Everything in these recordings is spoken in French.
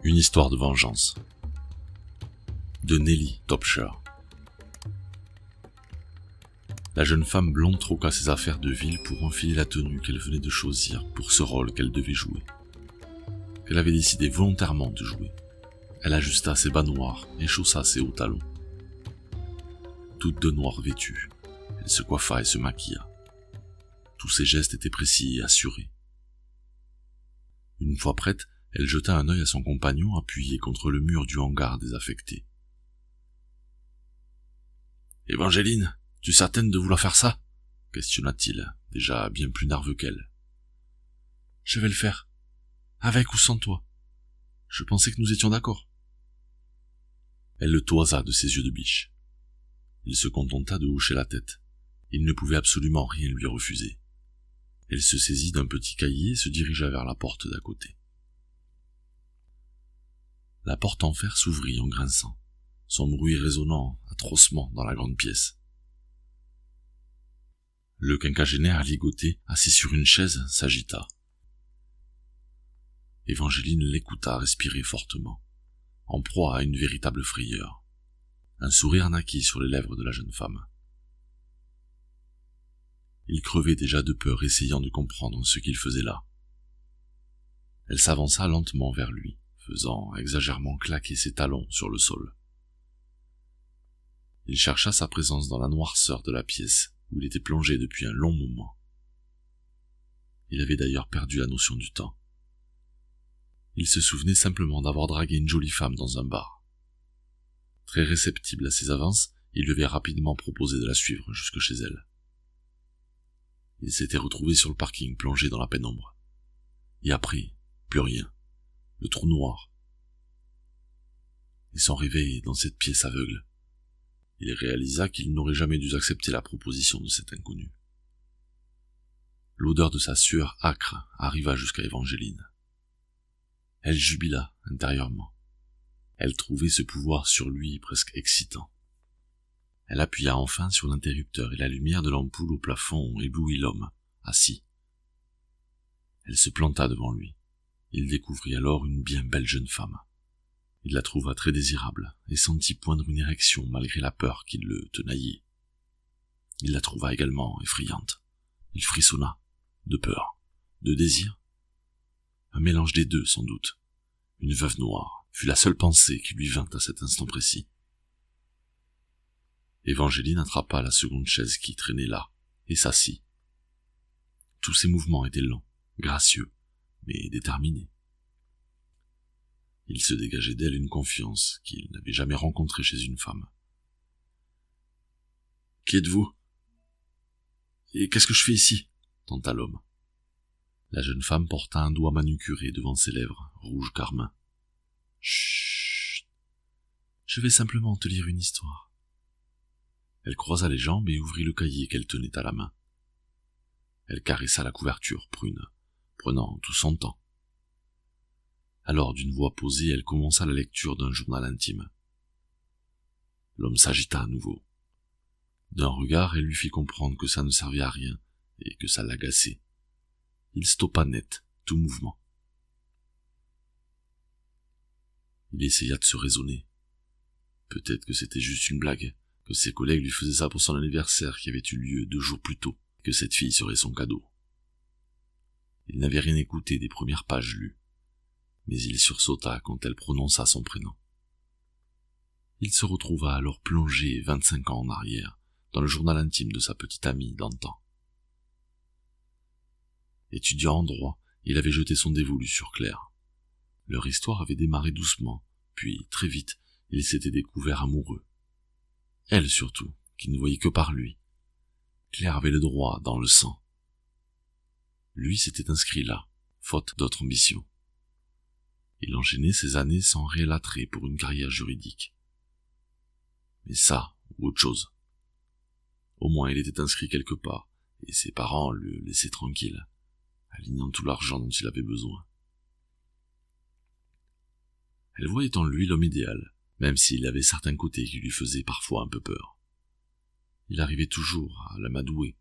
Une histoire de vengeance. De Nelly Topsher. La jeune femme blonde troqua ses affaires de ville pour enfiler la tenue qu'elle venait de choisir pour ce rôle qu'elle devait jouer. Elle avait décidé volontairement de jouer. Elle ajusta ses bas noirs et chaussa ses hauts talons. Toute de noir vêtue, elle se coiffa et se maquilla. Tous ses gestes étaient précis et assurés. Une fois prête, elle jeta un œil à son compagnon appuyé contre le mur du hangar désaffecté. « Évangéline, tu es certaine de vouloir faire ça ?» questionna-t-il, déjà bien plus nerveux qu'elle. « Je vais le faire. Avec ou sans toi. Je pensais que nous étions d'accord. » Elle le toisa de ses yeux de biche. Il se contenta de hocher la tête. Il ne pouvait absolument rien lui refuser. Elle se saisit d'un petit cahier et se dirigea vers la porte d'à côté. La porte en fer s'ouvrit en grinçant, son bruit résonnant atrocement dans la grande pièce. Le quinquagénaire ligoté, assis sur une chaise, s'agita. Évangéline l'écouta respirer fortement, en proie à une véritable frayeur. Un sourire naquit sur les lèvres de la jeune femme. Il crevait déjà de peur, essayant de comprendre ce qu'il faisait là. Elle s'avança lentement vers lui, faisant exagérément claquer ses talons sur le sol. Il chercha sa présence dans la noirceur de la pièce, où il était plongé depuis un long moment. Il avait d'ailleurs perdu la notion du temps. Il se souvenait simplement d'avoir dragué une jolie femme dans un bar. Très réceptible à ses avances, il lui avait rapidement proposé de la suivre jusque chez elle. Il s'était retrouvé sur le parking plongé dans la pénombre. Et après, plus rien. Le trou noir. Et son réveil dans cette pièce aveugle. Il réalisa qu'il n'aurait jamais dû accepter la proposition de cet inconnu. L'odeur de sa sueur âcre arriva jusqu'à Évangéline. Elle jubila intérieurement. Elle trouvait ce pouvoir sur lui presque excitant. Elle appuya enfin sur l'interrupteur et la lumière de l'ampoule au plafond éblouit l'homme, assis. Elle se planta devant lui. Il découvrit alors une bien belle jeune femme. Il la trouva très désirable et sentit poindre une érection malgré la peur qui le tenaillait. Il la trouva également effrayante. Il frissonna, de peur, de désir. Un mélange des deux sans doute. Une veuve noire fut la seule pensée qui lui vint à cet instant précis. Évangéline attrapa la seconde chaise qui traînait là et s'assit. Tous ses mouvements étaient lents, gracieux, mais déterminés. Il se dégageait d'elle une confiance qu'il n'avait jamais rencontrée chez une femme. « Qui êtes-vous ? Et qu'est-ce que je fais ici ?» tenta l'homme. La jeune femme porta un doigt manucuré devant ses lèvres, rouge carmin. « Chut. Je vais simplement te lire une histoire. » Elle croisa les jambes et ouvrit le cahier qu'elle tenait à la main. Elle caressa la couverture prune, prenant tout son temps. Alors, d'une voix posée, elle commença la lecture d'un journal intime. L'homme s'agita à nouveau. D'un regard, elle lui fit comprendre que ça ne servait à rien et que ça l'agaçait. Il stoppa net, tout mouvement. Il essaya de se raisonner. Peut-être que c'était juste une blague, que ses collègues lui faisaient ça pour son anniversaire qui avait eu lieu 2 jours plus tôt, que cette fille serait son cadeau. Il n'avait rien écouté des premières pages lues, mais il sursauta quand elle prononça son prénom. Il se retrouva alors plongé 25 ans en arrière, dans le journal intime de sa petite amie d'antan. Étudiant en droit, il avait jeté son dévolu sur Claire. Leur histoire avait démarré doucement, puis, très vite, il s'était découvert amoureux. Elle surtout, qui ne voyait que par lui. Claire avait le droit dans le sang. Lui s'était inscrit là, faute d'autre ambition. Il enchaînait ses années sans réel attrait pour une carrière juridique. Mais ça, ou autre chose. Au moins il était inscrit quelque part, et ses parents le laissaient tranquille, alignant tout l'argent dont il avait besoin. Elle voyait en lui l'homme idéal, même s'il avait certains côtés qui lui faisaient parfois un peu peur. Il arrivait toujours à l'amadouer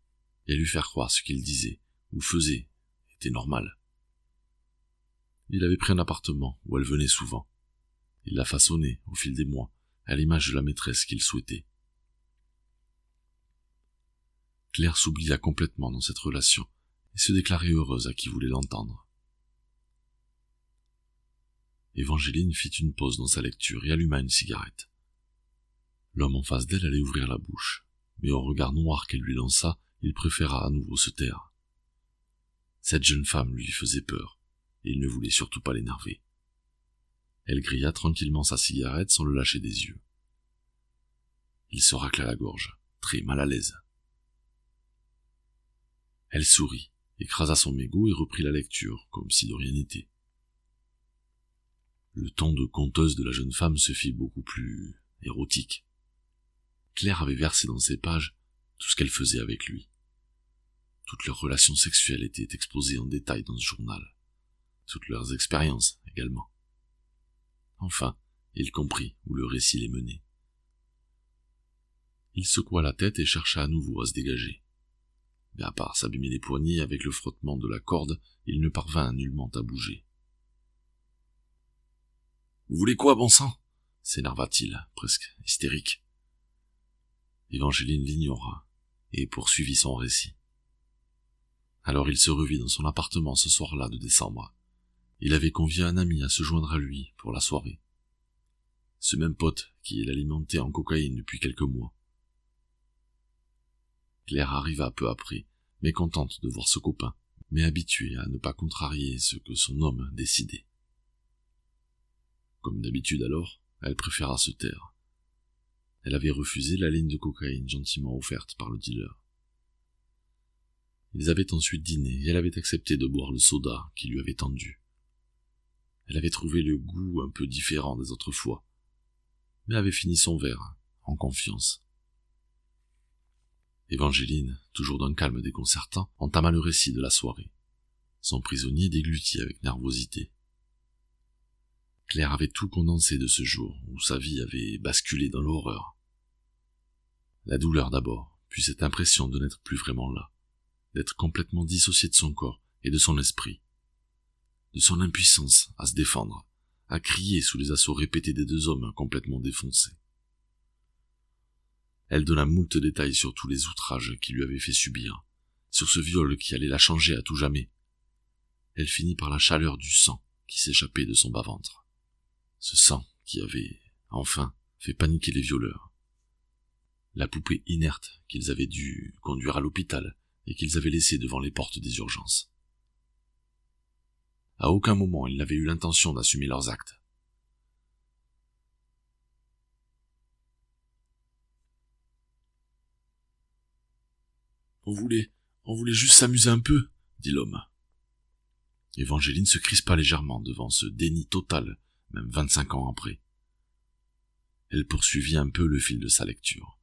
et à lui faire croire ce qu'il disait ou faisait était normal. il avait pris un appartement où elle venait souvent. Il l'a façonné, au fil des mois, à l'image de la maîtresse qu'il souhaitait. Claire s'oublia complètement dans cette relation et se déclarait heureuse à qui voulait l'entendre. Évangeline fit une pause dans sa lecture et alluma une cigarette. L'homme en face d'elle allait ouvrir la bouche, mais au regard noir qu'elle lui lança, il préféra à nouveau se taire. Cette jeune femme lui faisait peur, et il ne voulait surtout pas l'énerver. Elle grilla tranquillement sa cigarette sans le lâcher des yeux. Il se racla la gorge, très mal à l'aise. Elle sourit, écrasa son mégot et reprit la lecture, comme si de rien n'était. Le ton de conteuse de la jeune femme se fit beaucoup plus érotique. Claire avait versé dans ces pages tout ce qu'elle faisait avec lui. Toutes leurs relations sexuelles étaient exposées en détail dans ce journal. Toutes leurs expériences également. Enfin, il comprit où le récit les menait. Il secoua la tête et chercha à nouveau à se dégager. Mais à part s'abîmer les poignets avec le frottement de la corde, il ne parvint nullement à bouger. « Vous voulez quoi, bon sang » s'énerva-t-il, presque hystérique. Évangeline l'ignora et poursuivit son récit. Alors il se revit dans son appartement ce soir-là de décembre. Il avait convié un ami à se joindre à lui pour la soirée. Ce même pote qui l'alimentait en cocaïne depuis quelques mois. Claire arriva peu après, mécontente de voir ce copain, mais habituée à ne pas contrarier ce que son homme décidait. Comme d'habitude alors, elle préféra se taire. Elle avait refusé la ligne de cocaïne gentiment offerte par le dealer. Ils avaient ensuite dîné et elle avait accepté de boire le soda qu'il lui avait tendu. Elle avait trouvé le goût un peu différent des autres fois, mais avait fini son verre, en confiance. Évangeline, toujours d'un calme déconcertant, entama le récit de la soirée. Son prisonnier déglutit avec nervosité. Claire avait tout condensé de ce jour où sa vie avait basculé dans l'horreur. La douleur d'abord, puis cette impression de n'être plus vraiment là, d'être complètement dissocié de son corps et de son esprit, de son impuissance à se défendre, à crier sous les assauts répétés des deux hommes complètement défoncés. Elle donna moult détails sur tous les outrages qu'il lui avait fait subir, sur ce viol qui allait la changer à tout jamais. Elle finit par la chaleur du sang qui s'échappait de son bas-ventre. Ce sang qui avait, enfin, fait paniquer les violeurs. La poupée inerte qu'ils avaient dû conduire à l'hôpital et qu'ils avaient laissée devant les portes des urgences. À aucun moment ils n'avaient eu l'intention d'assumer leurs actes. On voulait juste s'amuser un peu, dit l'homme. Évangeline se crispa légèrement devant ce déni total, même 25 ans après. Elle poursuivit un peu le fil de sa lecture.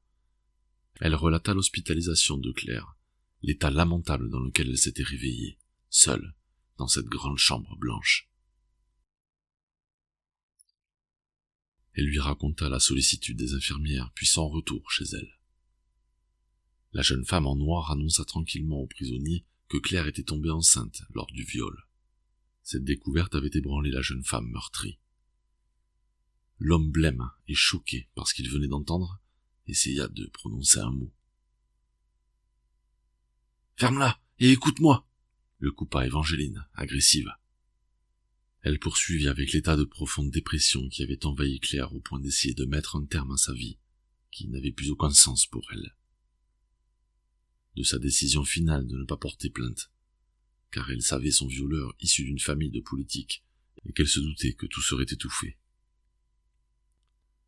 Elle relata l'hospitalisation de Claire, l'état lamentable dans lequel elle s'était réveillée, seule, dans cette grande chambre blanche. Elle lui raconta la sollicitude des infirmières, puis son retour chez elle. La jeune femme en noir annonça tranquillement au prisonnier que Claire était tombée enceinte lors du viol. Cette découverte avait ébranlé la jeune femme meurtrie. L'homme blême et choqué par ce qu'il venait d'entendre, essaya de prononcer un mot. « Ferme-la et écoute-moi » le coupa Évangeline, agressive. Elle poursuivit avec l'état de profonde dépression qui avait envahi Claire au point d'essayer de mettre un terme à sa vie, qui n'avait plus aucun sens pour elle. De sa décision finale de ne pas porter plainte, car elle savait son violeur issu d'une famille de politiques et qu'elle se doutait que tout serait étouffé.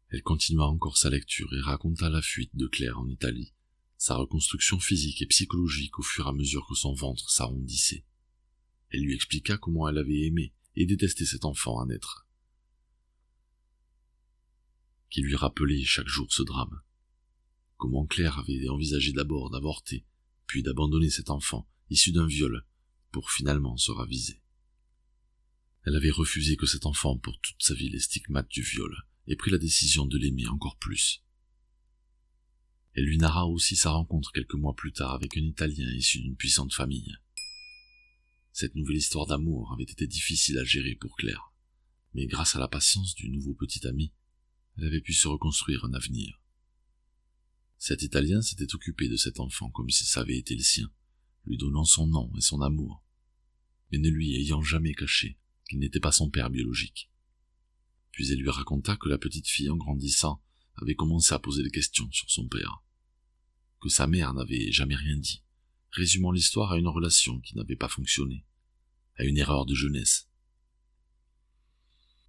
Elle continua encore sa lecture et raconta la fuite de Claire en Italie, sa reconstruction physique et psychologique au fur et à mesure que son ventre s'arrondissait. Elle lui expliqua comment elle avait aimé et détesté cet enfant à naître, qui lui rappelait chaque jour ce drame. Comment Claire avait envisagé d'abord d'avorter, puis d'abandonner cet enfant, issu d'un viol, pour finalement se raviser. Elle avait refusé que cet enfant porte toute sa vie les stigmates du viol, et pris la décision de l'aimer encore plus. Elle lui narra aussi sa rencontre quelques mois plus tard avec un Italien issu d'une puissante famille. Cette nouvelle histoire d'amour avait été difficile à gérer pour Claire, mais grâce à la patience du nouveau petit ami, elle avait pu se reconstruire un avenir. Cet Italien s'était occupé de cet enfant comme si ça avait été le sien, lui donnant son nom et son amour, mais ne lui ayant jamais caché qu'il n'était pas son père biologique. Puis elle lui raconta que la petite fille, en grandissant, avait commencé à poser des questions sur son père, que sa mère n'avait jamais rien dit, résumant l'histoire à une relation qui n'avait pas fonctionné, à une erreur de jeunesse.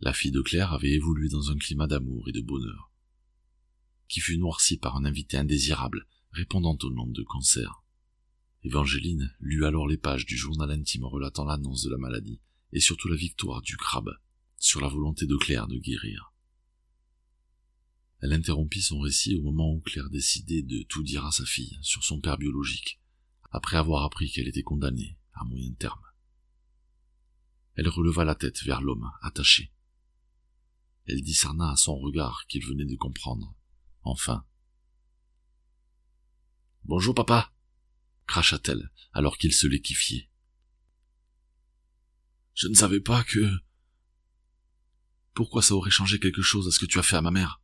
La fille de Claire avait évolué dans un climat d'amour et de bonheur, qui fut noirci par un invité indésirable répondant au nom de cancer. Évangeline lut alors les pages du journal intime relatant l'annonce de la maladie et surtout la victoire du crabe sur la volonté de Claire de guérir. Elle interrompit son récit au moment où Claire décidait de tout dire à sa fille sur son père biologique, après avoir appris qu'elle était condamnée à moyen terme. Elle releva la tête vers l'homme attaché. Elle discerna à son regard qu'il venait de comprendre. Enfin. « Bonjour papa !» cracha-t-elle alors qu'il se liquéfiait. « Je ne savais pas que... Pourquoi ça aurait changé quelque chose à ce que tu as fait à ma mère ?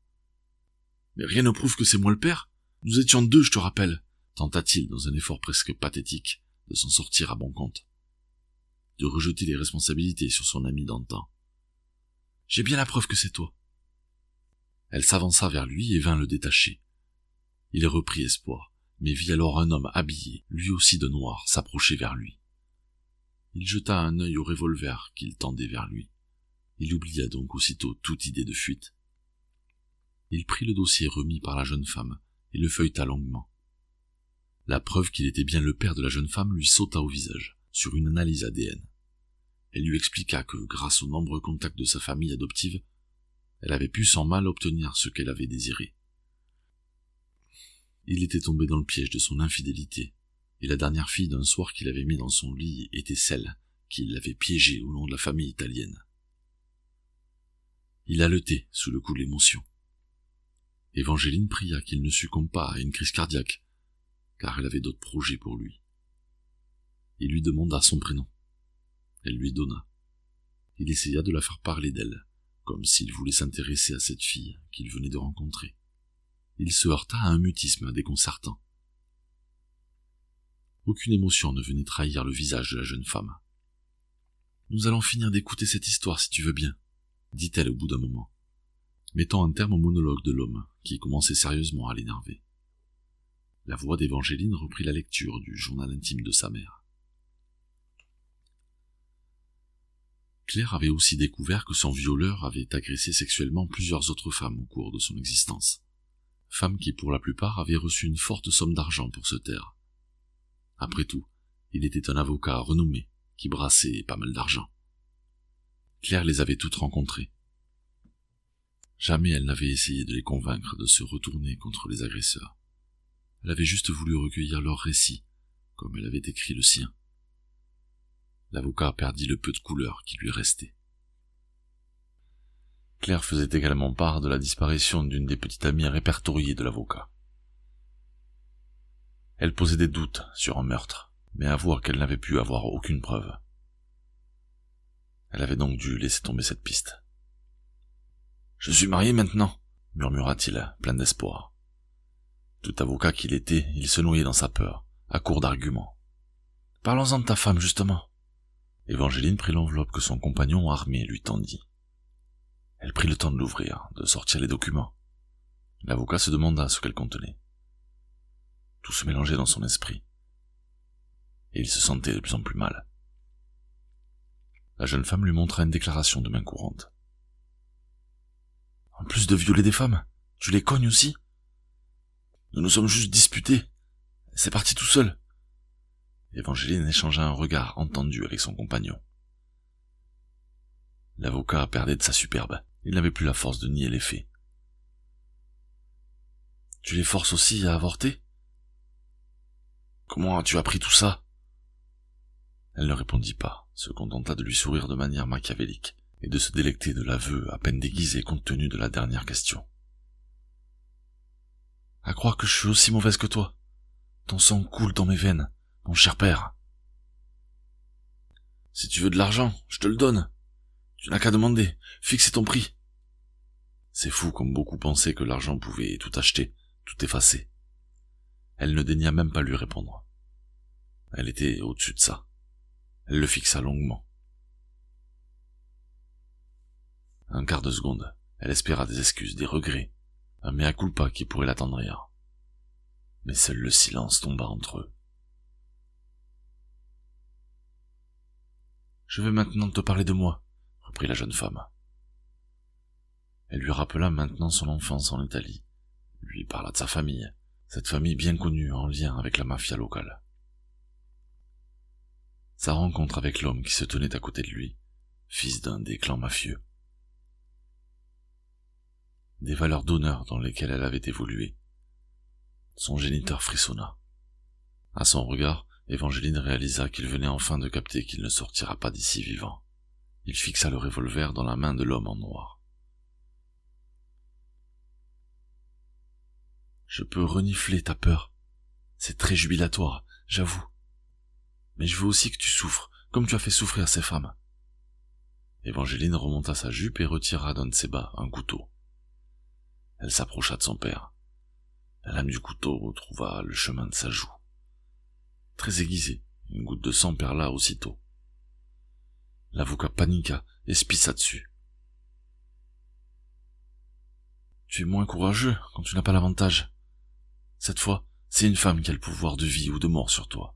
Mais rien ne prouve que c'est moi le père. Nous étions deux, je te rappelle, tenta-t-il dans un effort presque pathétique de s'en sortir à bon compte, de rejeter les responsabilités sur son ami d'antan. J'ai bien la preuve que c'est toi. Elle s'avança vers lui et vint le détacher. Il reprit espoir, mais vit alors un homme habillé, lui aussi de noir, s'approcher vers lui. Il jeta un œil au revolver qu'il tendait vers lui. Il oublia donc aussitôt toute idée de fuite. Il prit le dossier remis par la jeune femme et le feuilleta longuement. La preuve qu'il était bien le père de la jeune femme lui sauta au visage, sur une analyse ADN. Elle lui expliqua que, grâce aux nombreux contacts de sa famille adoptive, elle avait pu sans mal obtenir ce qu'elle avait désiré. Il était tombé dans le piège de son infidélité, et la dernière fille d'un soir qu'il avait mis dans son lit était celle qui l'avait piégé au nom de la famille italienne. Il haletait sous le coup de l'émotion. Évangeline pria qu'il ne succombe pas à une crise cardiaque, car elle avait d'autres projets pour lui. Il lui demanda son prénom. Elle lui donna. Il essaya de la faire parler d'elle, comme s'il voulait s'intéresser à cette fille qu'il venait de rencontrer. Il se heurta à un mutisme déconcertant. Aucune émotion ne venait trahir le visage de la jeune femme. « Nous allons finir d'écouter cette histoire si tu veux bien, » dit-elle au bout d'un moment, mettant un terme au monologue de l'homme, qui commençait sérieusement à l'énerver. La voix d'Évangeline reprit la lecture du journal intime de sa mère. Claire avait aussi découvert que son violeur avait agressé sexuellement plusieurs autres femmes au cours de son existence. Femmes qui, pour la plupart, avaient reçu une forte somme d'argent pour se taire. Après tout, il était un avocat renommé, qui brassait pas mal d'argent. Claire les avait toutes rencontrées. Jamais elle n'avait essayé de les convaincre de se retourner contre les agresseurs. Elle avait juste voulu recueillir leur récit, comme elle avait écrit le sien. L'avocat perdit le peu de couleur qui lui restait. Claire faisait également part de la disparition d'une des petites amies répertoriées de l'avocat. Elle posait des doutes sur un meurtre, mais avoua qu'elle n'avait pu avoir aucune preuve. Elle avait donc dû laisser tomber cette piste. « Je suis marié maintenant, » murmura-t-il, plein d'espoir. Tout avocat qu'il était, il se noyait dans sa peur, à court d'arguments. « Parlons-en de ta femme, justement. » Évangeline prit l'enveloppe que son compagnon armé lui tendit. Elle prit le temps de l'ouvrir, de sortir les documents. L'avocat se demanda ce qu'elle contenait. Tout se mélangeait dans son esprit, et il se sentait de plus en plus mal. La jeune femme lui montra une déclaration de main courante. « En plus de violer des femmes, tu les cognes aussi ? Nous nous sommes juste disputés. C'est parti tout seul. » Évangeline échangea un regard entendu avec son compagnon. L'avocat perdait de sa superbe. Il n'avait plus la force de nier les faits. « Tu les forces aussi à avorter ? Comment as-tu appris tout ça ?» Elle ne répondit pas, se contenta de lui sourire de manière machiavélique et de se délecter de l'aveu à peine déguisé compte tenu de la dernière question. « À croire que je suis aussi mauvaise que toi. Ton sang coule dans mes veines, mon cher père. » Si tu veux de l'argent, je te le donne. Tu n'as qu'à demander. Fixe ton prix. » C'est fou comme beaucoup pensaient que l'argent pouvait tout acheter, tout effacer. Elle ne daigna même pas lui répondre. Elle était au-dessus de ça. Elle le fixa longuement. Un quart de seconde, elle espéra des excuses, des regrets, un mea culpa qui pourrait l'attendrir. Mais seul le silence tomba entre eux. « Je vais maintenant te parler de moi, » reprit la jeune femme. Elle lui rappela maintenant son enfance en Italie, lui parla de sa famille, cette famille bien connue en lien avec la mafia locale. Sa rencontre avec l'homme qui se tenait à côté de lui, fils d'un des clans mafieux. Des valeurs d'honneur dans lesquelles elle avait évolué. Son géniteur frissonna. À son regard, Évangeline réalisa qu'il venait enfin de capter qu'il ne sortira pas d'ici vivant. Il fixa le revolver dans la main de l'homme en noir. « Je peux renifler ta peur. C'est très jubilatoire, j'avoue. Mais je veux aussi que tu souffres, comme tu as fait souffrir ces femmes. » Évangeline remonta sa jupe et retira d'un de ses bas un couteau. Elle s'approcha de son père. La lame du couteau trouva le chemin de sa joue. Très aiguisée, une goutte de sang perla aussitôt. L'avocat paniqua et se pissa dessus. « Tu es moins courageux quand tu n'as pas l'avantage. Cette fois, c'est une femme qui a le pouvoir de vie ou de mort sur toi. »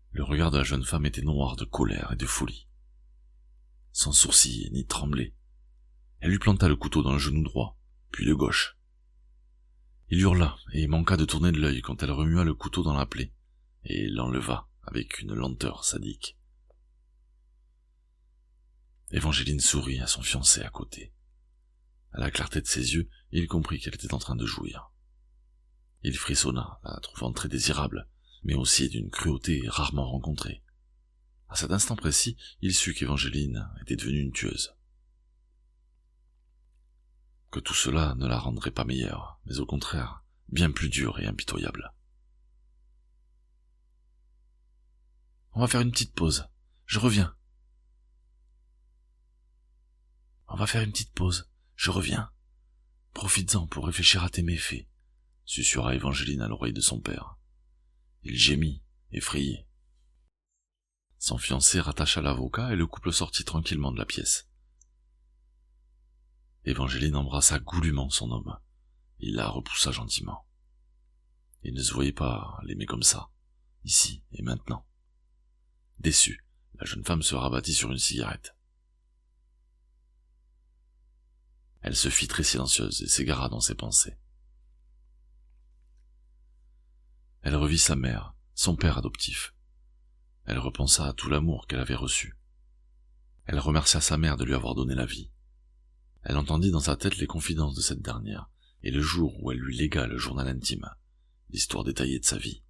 Le regard de la jeune femme était noir de colère et de folie. Sans sourciller ni trembler, elle lui planta le couteau dans le genou droit, puis le gauche. Il hurla et manqua de tourner de l'œil quand elle remua le couteau dans la plaie et l'enleva avec une lenteur sadique. Évangeline sourit à son fiancé à côté. À la clarté de ses yeux, il comprit qu'elle était en train de jouir. Il frissonna, la trouvant très désirable, mais aussi d'une cruauté rarement rencontrée. À cet instant précis, il sut qu'Évangeline était devenue une tueuse. Que tout cela ne la rendrait pas meilleure, mais au contraire, bien plus dure et impitoyable. « On va faire une petite pause. Je reviens. »« On va faire une petite pause. Je reviens. Profites-en pour réfléchir à tes méfaits, » susurra Évangeline à l'oreille de son père. Il gémit, effrayé. Son fiancé rattacha l'avocat et le couple sortit tranquillement de la pièce. Évangeline embrassa goulûment son homme. Il la repoussa gentiment. Il ne se voyait pas l'aimer comme ça, ici et maintenant. Déçue, la jeune femme se rabattit sur une cigarette. Elle se fit très silencieuse et s'égara dans ses pensées. Elle revit sa mère, son père adoptif. Elle repensa à tout l'amour qu'elle avait reçu. Elle remercia sa mère de lui avoir donné la vie. Elle entendit dans sa tête les confidences de cette dernière, et le jour où elle lui légua le journal intime, l'histoire détaillée de sa vie.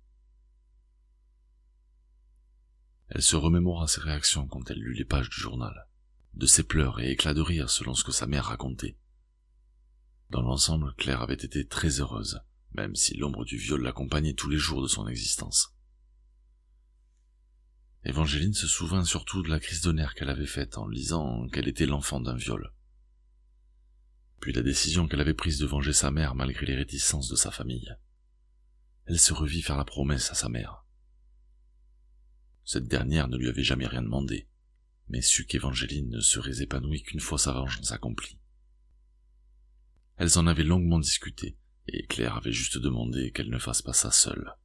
Elle se remémora ses réactions quand elle lut les pages du journal, de ses pleurs et éclats de rire selon ce que sa mère racontait. Dans l'ensemble, Claire avait été très heureuse, même si l'ombre du viol l'accompagnait tous les jours de son existence. Évangeline se souvint surtout de la crise de nerfs qu'elle avait faite en lisant qu'elle était l'enfant d'un viol. Puis la décision qu'elle avait prise de venger sa mère malgré les réticences de sa famille. Elle se revit faire la promesse à sa mère. Cette dernière ne lui avait jamais rien demandé, mais sut qu'Évangeline ne serait épanouie qu'une fois sa vengeance accomplie. Elles en avaient longuement discuté, et Claire avait juste demandé qu'elle ne fasse pas ça seule.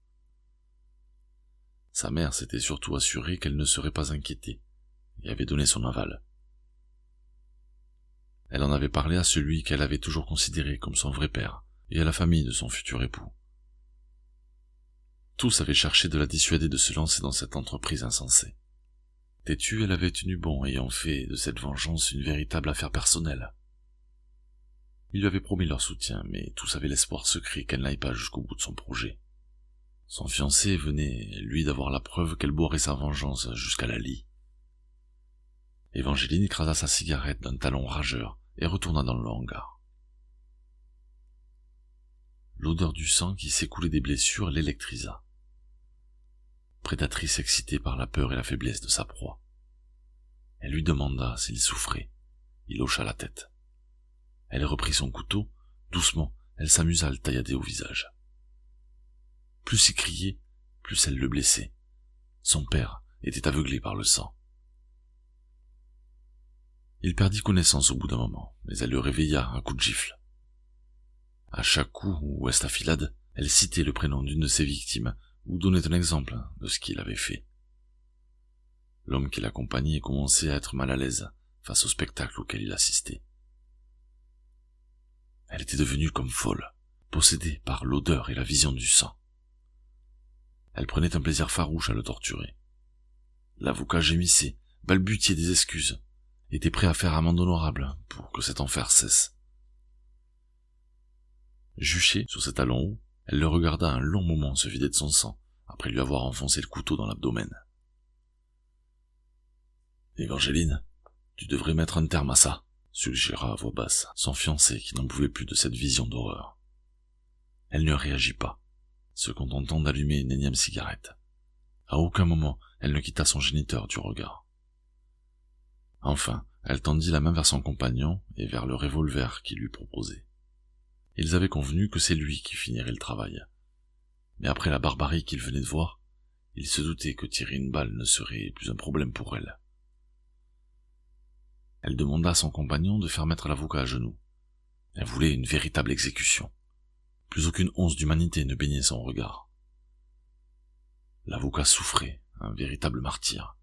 Sa mère s'était surtout assurée qu'elle ne serait pas inquiétée, et avait donné son aval. Elle en avait parlé à celui qu'elle avait toujours considéré comme son vrai père, et à la famille de son futur époux. Tous avaient cherché de la dissuader de se lancer dans cette entreprise insensée. Têtue, elle avait tenu bon, ayant fait de cette vengeance une véritable affaire personnelle. Ils lui avaient promis leur soutien, mais tous avaient l'espoir secret qu'elle n'aille pas jusqu'au bout de son projet. Son fiancé venait, lui, d'avoir la preuve qu'elle boirait sa vengeance jusqu'à la lie. Évangeline écrasa sa cigarette d'un talon rageur et retourna dans le hangar. L'odeur du sang qui s'écoulait des blessures l'électrisa. prédatrice excitée par la peur et la faiblesse de sa proie. Elle lui demanda s'il souffrait. Il hocha la tête. Elle reprit son couteau, doucement, elle s'amusa à le taillader au visage. Plus il criait, plus elle le blessait. Son père était aveuglé par le sang. Il perdit connaissance au bout d'un moment, mais elle le réveilla à coups de gifle. À chaque coup ou estafilade, elle citait le prénom d'une de ses victimes ou donnait un exemple de ce qu'il avait fait. L'homme qui l'accompagnait commençait à être mal à l'aise face au spectacle auquel il assistait. Elle était devenue comme folle, possédée par l'odeur et la vision du sang. Elle prenait un plaisir farouche à le torturer. L'avocat gémissait, balbutiait des excuses, était prêt à faire amende honorable pour que cet enfer cesse. Juchée sur ses talons hauts, elle le regarda un long moment se vider de son sang, après lui avoir enfoncé le couteau dans l'abdomen. « Évangeline, tu devrais mettre un terme à ça, » suggéra à voix basse son fiancé qui n'en pouvait plus de cette vision d'horreur. Elle ne réagit pas, se contentant d'allumer une énième cigarette. À aucun moment, elle ne quitta son géniteur du regard. Enfin, elle tendit la main vers son compagnon et vers le revolver qu'il lui proposait. Ils avaient convenu que c'est lui qui finirait le travail. Mais après la barbarie qu'il venait de voir, il se doutait que tirer une balle ne serait plus un problème pour elle. Elle demanda à son compagnon de faire mettre l'avocat à genoux. Elle voulait une véritable exécution. Plus aucune once d'humanité ne baignait son regard. L'avocat souffrait, un véritable martyr.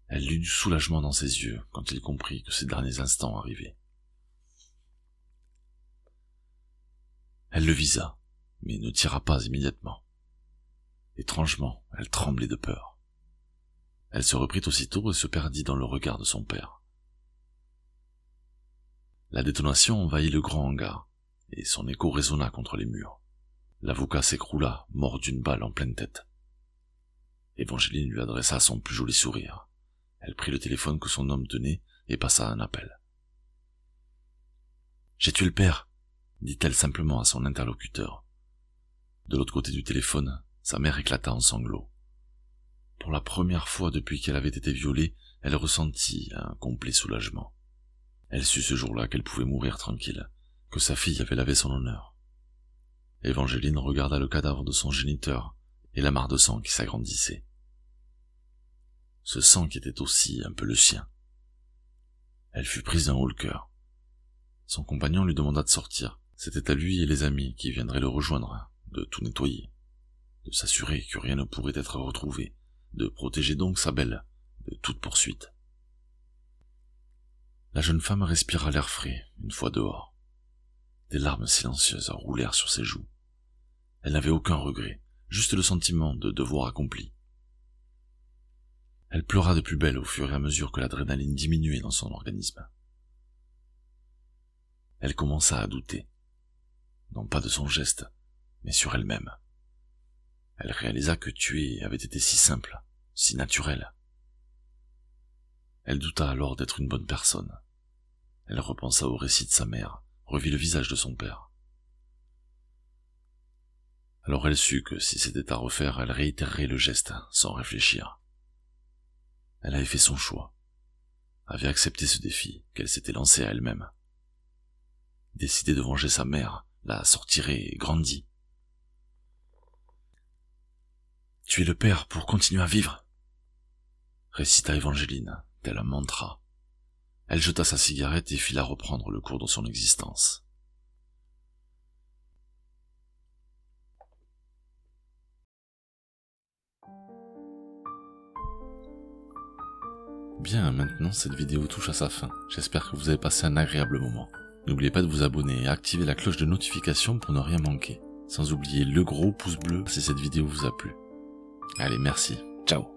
Elle lut du soulagement dans ses yeux quand il comprit que ses derniers instants arrivaient. Elle le visa, mais ne tira pas immédiatement. Étrangement, elle tremblait de peur. Elle se reprit aussitôt et se perdit dans le regard de son père. La détonation envahit le grand hangar, et son écho résonna contre les murs. L'avocat s'écroula, mort d'une balle en pleine tête. Évangeline lui adressa son plus joli sourire. Elle prit le téléphone que son homme tenait et passa un appel. « J'ai tué le père !» dit-elle simplement à son interlocuteur. De l'autre côté du téléphone, sa mère éclata en sanglots. Pour la première fois depuis qu'elle avait été violée, elle ressentit un complet soulagement. Elle sut ce jour-là qu'elle pouvait mourir tranquille, que sa fille avait lavé son honneur. Évangeline regarda le cadavre de son géniteur et la mare de sang qui s'agrandissait. Ce sang qui était aussi un peu le sien. Elle fut prise d'un haut-le-cœur. Son compagnon lui demanda de sortir. C'était à lui et les amis qui viendraient le rejoindre, de tout nettoyer, de s'assurer que rien ne pourrait être retrouvé, de protéger donc sa belle de toute poursuite. La jeune femme respira l'air frais, une fois dehors. Des larmes silencieuses roulèrent sur ses joues. Elle n'avait aucun regret, juste le sentiment de devoir accompli. Elle pleura de plus belle au fur et à mesure que l'adrénaline diminuait dans son organisme. Elle commença à douter, non pas de son geste, mais sur elle-même. Elle réalisa que tuer avait été si simple, si naturel. Elle douta alors d'être une bonne personne. Elle repensa au récit de sa mère, revit le visage de son père. Alors elle sut que si c'était à refaire, elle réitérerait le geste, sans réfléchir. Elle avait fait son choix, avait accepté ce défi qu'elle s'était lancé à elle-même. Décidée de venger sa mère, la sortirait grandie. « Tu es le père pour continuer à vivre !» récita Évangeline, tel un mantra. Elle jeta sa cigarette et fila reprendre le cours de son existence. Bien, maintenant cette vidéo touche à sa fin. J'espère que vous avez passé un agréable moment. N'oubliez pas de vous abonner et activer la cloche de notification pour ne rien manquer. Sans oublier le gros pouce bleu si cette vidéo vous a plu. Allez, merci. Ciao.